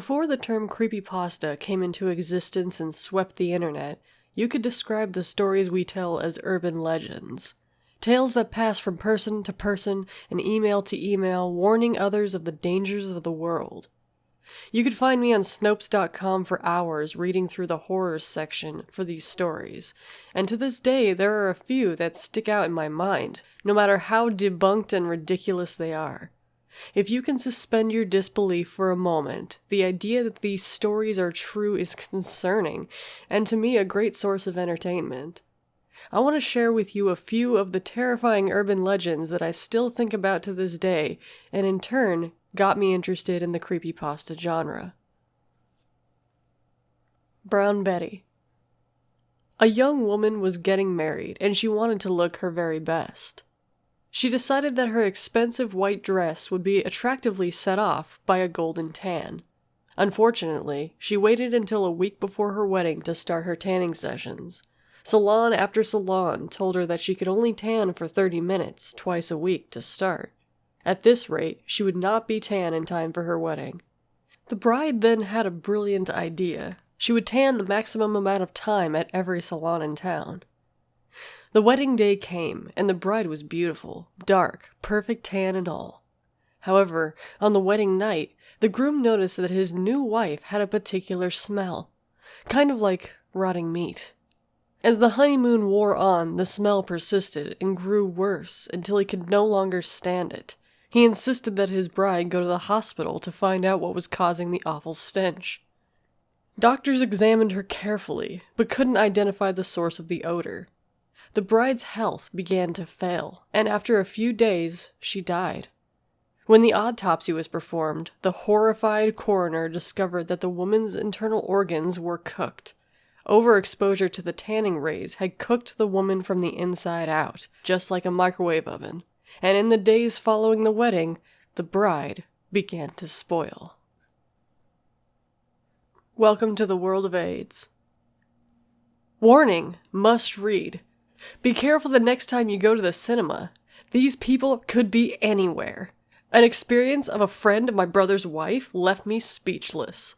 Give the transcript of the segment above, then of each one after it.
Before the term creepypasta came into existence and swept the internet, you could describe the stories we tell as urban legends. Tales that pass from person to person and email to email, warning others of the dangers of the world. You could find me on Snopes.com for hours reading through the horrors section for these stories, and to this day there are a few that stick out in my mind, no matter how debunked and ridiculous they are. If you can suspend your disbelief for a moment, the idea that these stories are true is concerning, and to me a great source of entertainment. I want to share with you a few of the terrifying urban legends that I still think about to this day, and in turn, got me interested in the creepypasta genre. Brown Betty. A young woman was getting married, and she wanted to look her very best. She decided that her expensive white dress would be attractively set off by a golden tan. Unfortunately, she waited until a week before her wedding to start her tanning sessions. Salon after salon told her that she could only tan for 30 minutes twice a week to start. At this rate, she would not be tan in time for her wedding. The bride then had a brilliant idea. She would tan the maximum amount of time at every salon in town. The wedding day came, and the bride was beautiful, dark, perfect tan and all. However, on the wedding night, the groom noticed that his new wife had a particular smell, kind of like rotting meat. As the honeymoon wore on, the smell persisted and grew worse until he could no longer stand it. He insisted that his bride go to the hospital to find out what was causing the awful stench. Doctors examined her carefully, but couldn't identify the source of the odor. The bride's health began to fail, and after a few days, she died. When the autopsy was performed, the horrified coroner discovered that the woman's internal organs were cooked. Overexposure to the tanning rays had cooked the woman from the inside out, just like a microwave oven, and in the days following the wedding, the bride began to spoil. Welcome to the world of AIDS. Warning! Must read. Be careful the next time you go to the cinema. These people could be anywhere. An experience of a friend of my brother's wife left me speechless.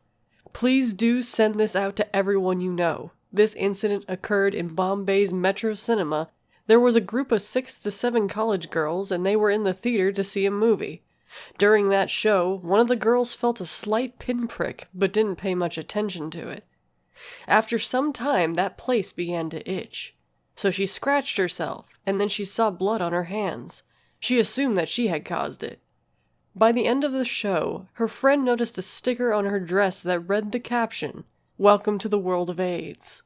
Please do send this out to everyone you know. This incident occurred in Bombay's Metro Cinema. There was a group of 6 to 7 college girls, and they were in the theater to see a movie. During that show, one of the girls felt a slight pinprick, but didn't pay much attention to it. After some time, that place began to itch. So she scratched herself, and then she saw blood on her hands. She assumed that she had caused it. By the end of the show, her friend noticed a sticker on her dress that read the caption, "Welcome to the world of AIDS."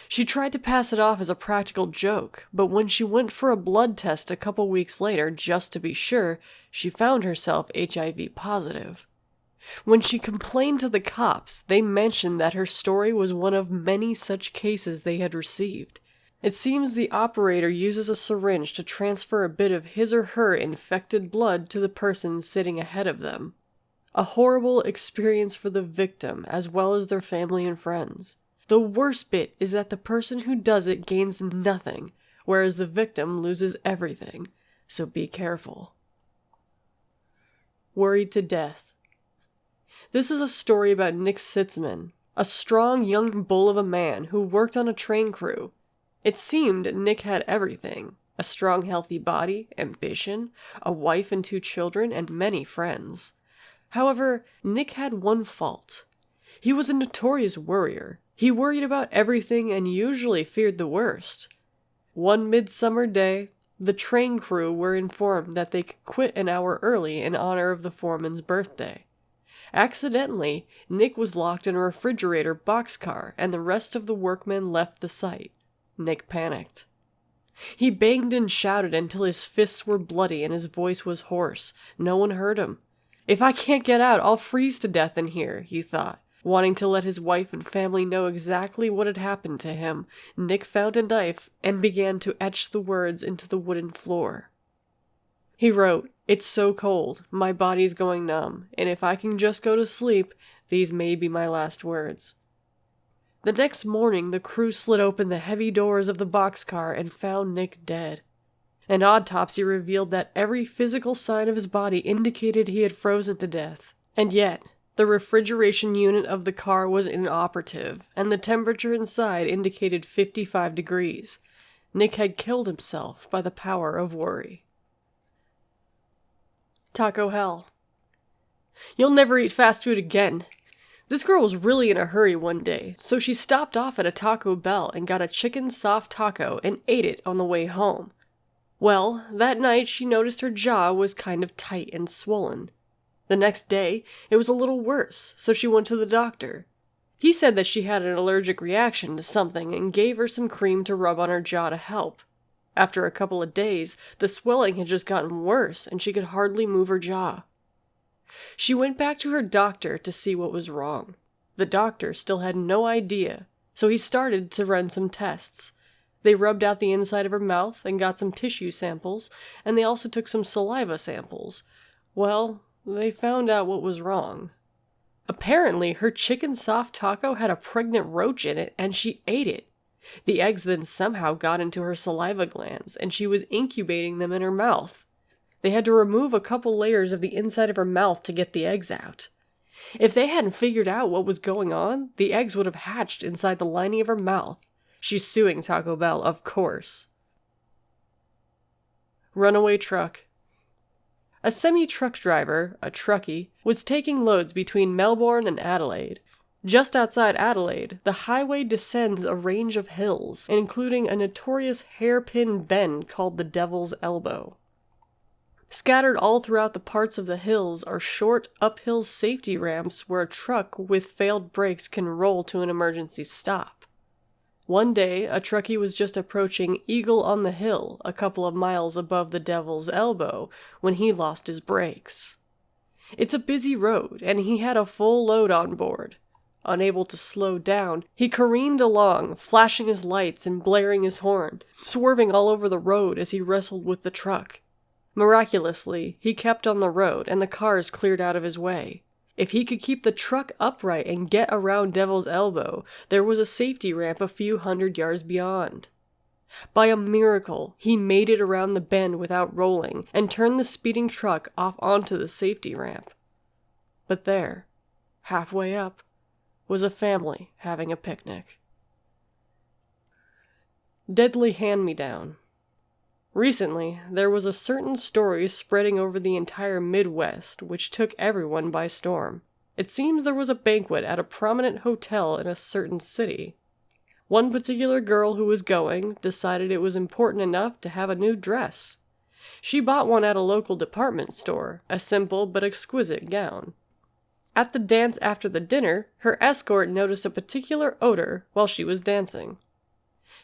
She tried to pass it off as a practical joke, but when she went for a blood test a couple weeks later just to be sure, she found herself HIV positive. When she complained to the cops, they mentioned that her story was one of many such cases they had received. It seems the operator uses a syringe to transfer a bit of his or her infected blood to the person sitting ahead of them. A horrible experience for the victim as well as their family and friends. The worst bit is that the person who does it gains nothing, whereas the victim loses everything, so be careful. Worried to death. This is a story about Nick Sitzman, a strong young bull of a man who worked on a train crew. It seemed Nick had everything: a strong, healthy body, ambition, a wife and 2 children, and many friends. However, Nick had one fault. He was a notorious worrier. He worried about everything and usually feared the worst. One midsummer day, the train crew were informed that they could quit an hour early in honor of the foreman's birthday. Accidentally, Nick was locked in a refrigerator boxcar, and the rest of the workmen left the site. Nick panicked. He banged and shouted until his fists were bloody and his voice was hoarse. No one heard him. If I can't get out, I'll freeze to death in here, he thought. Wanting to let his wife and family know exactly what had happened to him, Nick found a knife and began to etch the words into the wooden floor. He wrote, "It's so cold, my body's going numb, and if I can just go to sleep, these may be my last words." The next morning, the crew slid open the heavy doors of the boxcar and found Nick dead. An autopsy revealed that every physical sign of his body indicated he had frozen to death. And yet, The refrigeration unit of the car was inoperative, and the temperature inside indicated 55 degrees. Nick had killed himself by the power of worry. Taco Hell. You'll never eat fast food again. This girl was really in a hurry one day, so she stopped off at a Taco Bell and got a chicken soft taco and ate it on the way home. Well, that night she noticed her jaw was kind of tight and swollen. The next day, it was a little worse, so she went to the doctor. He said that she had an allergic reaction to something and gave her some cream to rub on her jaw to help. After a couple of days, the swelling had just gotten worse and she could hardly move her jaw. She went back to her doctor to see what was wrong. The doctor still had no idea, so he started to run some tests. They rubbed out the inside of her mouth and got some tissue samples, and they also took some saliva samples. Well, they found out what was wrong. Apparently, her chicken soft taco had a pregnant roach in it, and she ate it. The eggs then somehow got into her saliva glands, and she was incubating them in her mouth. They had to remove a couple layers of the inside of her mouth to get the eggs out. If they hadn't figured out what was going on, the eggs would have hatched inside the lining of her mouth. She's suing Taco Bell, of course. Runaway Truck. A semi-truck driver, a truckie, was taking loads between Melbourne and Adelaide. Just outside Adelaide, the highway descends a range of hills, including a notorious hairpin bend called the Devil's Elbow. Scattered all throughout the parts of the hills are short, uphill safety ramps where a truck with failed brakes can roll to an emergency stop. One day, a truckie was just approaching Eagle on the Hill, a couple of miles above the Devil's Elbow, when he lost his brakes. It's a busy road, and he had a full load on board. Unable to slow down, he careened along, flashing his lights and blaring his horn, swerving all over the road as he wrestled with the truck. Miraculously, he kept on the road, and the cars cleared out of his way. If he could keep the truck upright and get around Devil's Elbow, there was a safety ramp a few hundred yards beyond. By a miracle, he made it around the bend without rolling, and turned the speeding truck off onto the safety ramp. But there, halfway up, was a family having a picnic. Deadly Hand-Me-Down. Recently, there was a certain story spreading over the entire Midwest which took everyone by storm. It seems there was a banquet at a prominent hotel in a certain city. One particular girl who was going decided it was important enough to have a new dress. She bought one at a local department store, a simple but exquisite gown. At the dance after the dinner, her escort noticed a particular odor while she was dancing.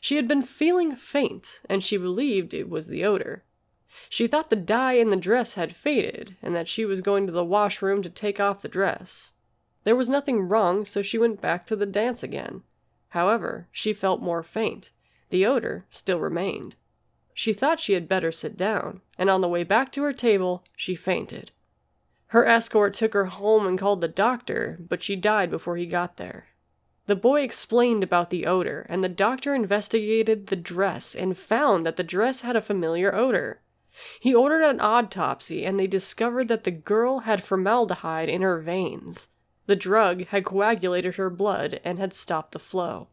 She had been feeling faint, and she believed it was the odor. She thought the dye in the dress had faded, and that she was going to the washroom to take off the dress. There was nothing wrong, so she went back to the dance again. However, she felt more faint. The odor still remained. She thought she had better sit down, and on the way back to her table, she fainted. Her escort took her home and called the doctor, but she died before he got there. The boy explained about the odor, and the doctor investigated the dress and found that the dress had a familiar odor. He ordered an autopsy, and they discovered that the girl had formaldehyde in her veins. The drug had coagulated her blood and had stopped the flow.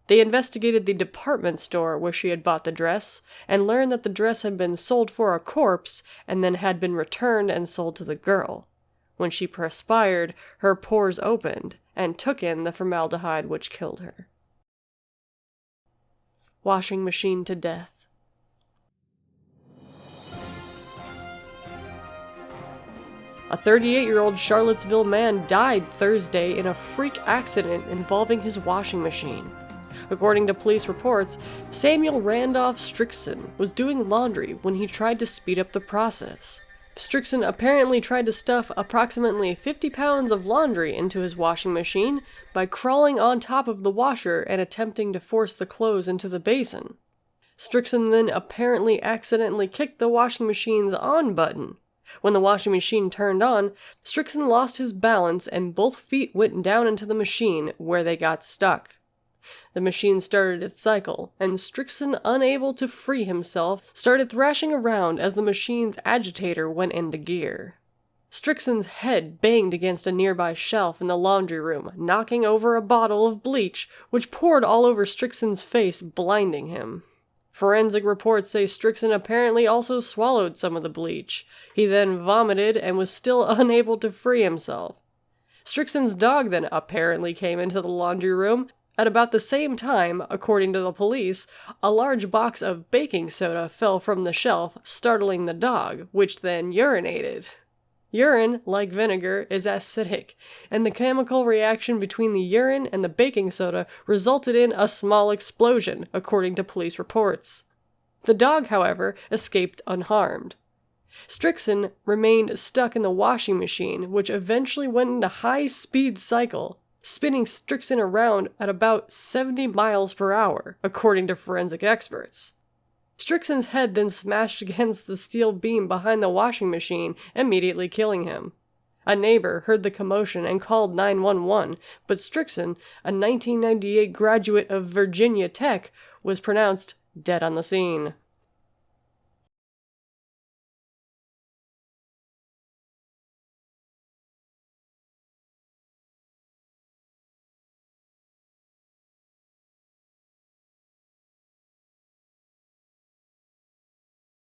They investigated the department store where she had bought the dress, and learned that the dress had been sold for a corpse and then had been returned and sold to the girl. When she perspired, her pores opened and took in the formaldehyde which killed her. Washing machine to death. A 38-year-old Charlottesville man died Thursday in a freak accident involving his washing machine. According to police reports, Samuel Randolph Strickson was doing laundry when he tried to speed up the process. Strickson apparently tried to stuff approximately 50 pounds of laundry into his washing machine by crawling on top of the washer and attempting to force the clothes into the basin. Strickson then apparently accidentally kicked the washing machine's on button. When the washing machine turned on, Strickson lost his balance and both feet went down into the machine, where they got stuck. The machine started its cycle, and Strickson, unable to free himself, started thrashing around as the machine's agitator went into gear. Strickson's head banged against a nearby shelf in the laundry room, knocking over a bottle of bleach, which poured all over Strickson's face, blinding him. Forensic reports say Strickson apparently also swallowed some of the bleach. He then vomited and was still unable to free himself. Strickson's dog then apparently came into the laundry room. At about the same time, according to the police, a large box of baking soda fell from the shelf, startling the dog, which then urinated. Urine, like vinegar, is acidic, and the chemical reaction between the urine and the baking soda resulted in a small explosion, according to police reports. The dog, however, escaped unharmed. Strickson remained stuck in the washing machine, which eventually went into high-speed cycle, spinning Strickson around at about 70 miles per hour, according to forensic experts. Strickson's head then smashed against the steel beam behind the washing machine, immediately killing him. A neighbor heard the commotion and called 911, but Strickson, a 1998 graduate of Virginia Tech, was pronounced dead on the scene.